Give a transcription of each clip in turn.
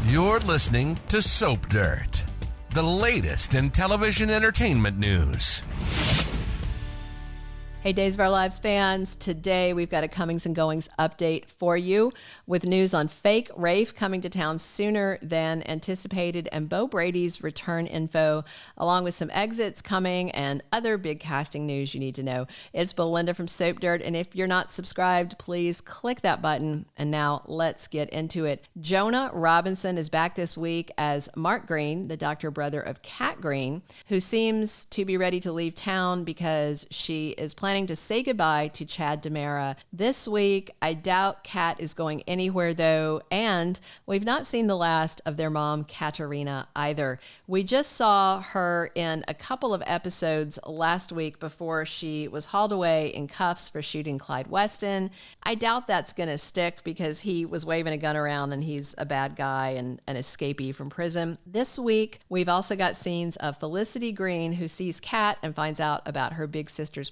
You're listening to Soap Dirt, the latest in television entertainment news. Hey, Days of Our Lives fans. Today we've got a comings and goings update for you with news on fake Rafe coming to town sooner than anticipated and Bo Brady's return info, along with some exits coming and other big casting news you need to know. It's Belinda from Soap Dirt, and if you're not subscribed, please click that button. And now let's get into it. Jonah Robinson is back this week as Mark Greene, the doctor brother of Cat Greene, who seems to be ready to leave town because she is planning to say goodbye to Chad DiMera this week. I doubt Cat is going anywhere though, and we've not seen the last of their mom, Catharina, either. We just saw her in a couple of episodes last week before she was hauled away in cuffs for shooting Clyde Weston. I doubt that's going to stick because he was waving a gun around and he's a bad guy and an escapee from prison. This week, we've also got scenes of Felicity Greene, who sees Cat and finds out about her big sister's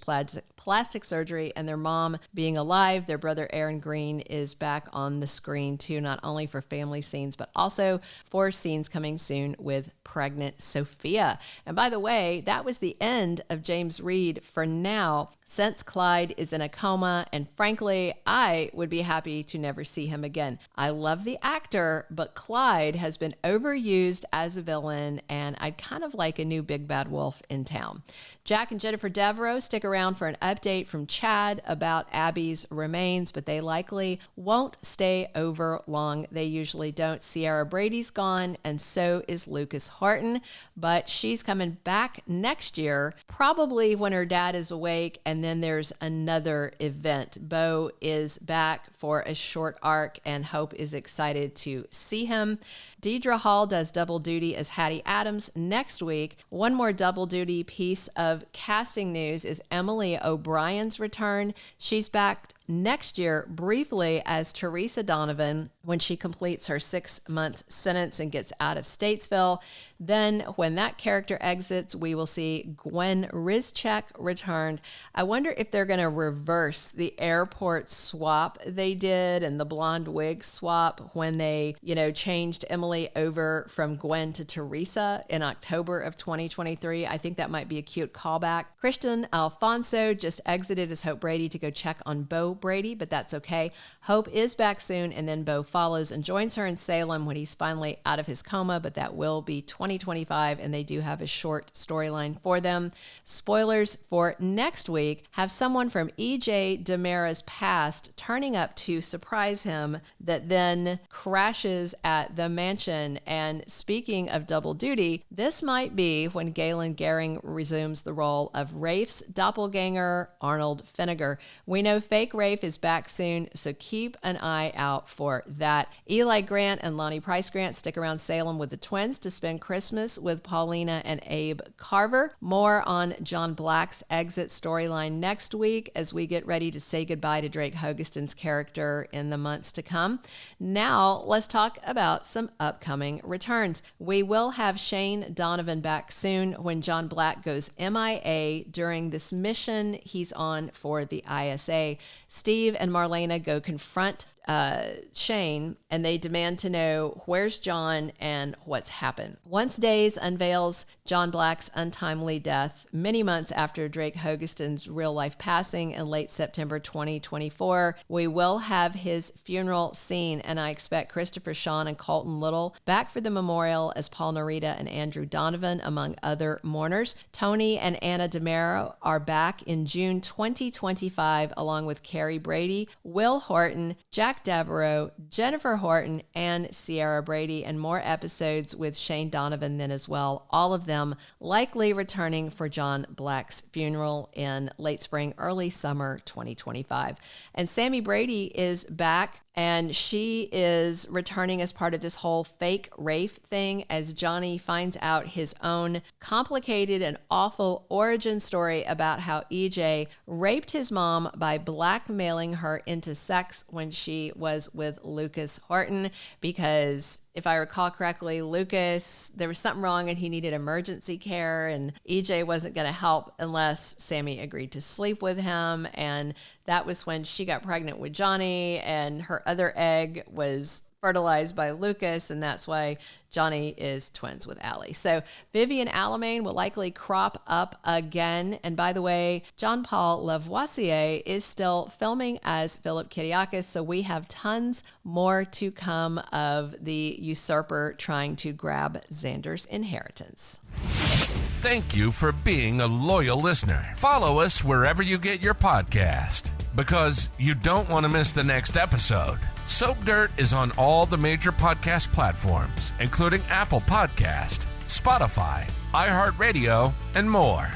plastic surgery and their mom being alive. Their brother Aaron Greene is back on the screen too, not only for family scenes, but also for scenes coming soon with pregnant Sophia. And by the way, that was the end of James Reed for now, since Clyde is in a coma, and frankly, I would be happy to never see him again. I love the actor, but Clyde has been overused as a villain, and I'd kind of like a new big bad wolf in town. Jack and Jennifer Deveraux stick around for an update from Chad about Abby's remains, but they likely won't stay over long. They usually don't. Ciara Brady's gone, and so is Lucas Horton, but she's coming back next year, probably when her dad is awake, and then there's another event. Bo is back for a short arc, and Hope is excited to see him. Deidre Hall does double duty as Hattie Adams next week. One more double duty piece of casting news is Emily O'Brien's return. She's back next year briefly as Theresa Donovan when she completes her 6-month sentence and gets out of Statesville. Then when that character exits, we will see Gwen Rizczech returned. I wonder if they're going to reverse the airport swap they did and the blonde wig swap when they, changed Emily over from Gwen to Theresa in October of 2023. I think that might be a cute callback. Christian Alfonso just exited as Hope Brady to go check on Bo Brady, but that's okay. Hope is back soon, and then Bo follows and joins her in Salem when he's finally out of his coma, but that will be 2025, and they do have a short storyline for them. Spoilers for next week have someone from EJ DiMera's past turning up to surprise him that then crashes at the mansion. And speaking of double duty, this might be when Galen Gehring resumes the role of Rafe's doppelganger, Arnold Fenger. We know fake Rafe is back soon, so keep an eye out for that. Eli Grant and Lonnie Price Grant stick around Salem with the twins to spend Christmas with Paulina and Abe Carver. More on John Black's exit storyline next week as we get ready to say goodbye to Drake Hogestyn's character in the months to come. Now, let's talk about some upcoming returns. We will have Shane Donovan back soon when John Black goes MIA during this mission he's on for the ISA. Steve and Marlena go confront Shane, and they demand to know where's John and what's happened. Once Days unveils John Black's untimely death many months after Drake Hogestyn's real-life passing in late September 2024. We will have his funeral scene, and I expect Christopher Sean and Colton Little back for the memorial as Paul Narita and Andrew Donovan, among other mourners. Tony and Anna DiMera are back in June 2025, along with Carrie Brady, Will Horton, Jack Deveraux, Jennifer Horton, and Ciara Brady, and more episodes with Shane Donovan then as well. All of them likely returning for John Black's funeral in late spring, early summer 2025. And Sammy Brady is back, and she is returning as part of this whole fake Rafe thing as Johnny finds out his own complicated and awful origin story about how EJ raped his mom by blackmailing her into sex when she was with Lucas Horton, because if I recall correctly, Lucas, there was something wrong and he needed emergency care, and EJ wasn't going to help unless Sammy agreed to sleep with him. And that was when she got pregnant with Johnny, and her other egg was fertilized by Lucas, and that's why Johnny is twins with Allie. So Vivian Alamain will likely crop up again. And by the way, John Paul Lavoisier is still filming as Philip Kiriakis, so we have tons more to come of the usurper trying to grab Xander's inheritance. Thank you for being a loyal listener. Follow us wherever you get your podcast, because you don't want to miss the next episode. Soap Dirt is on all the major podcast platforms, including Apple Podcast, Spotify, iHeartRadio, and more.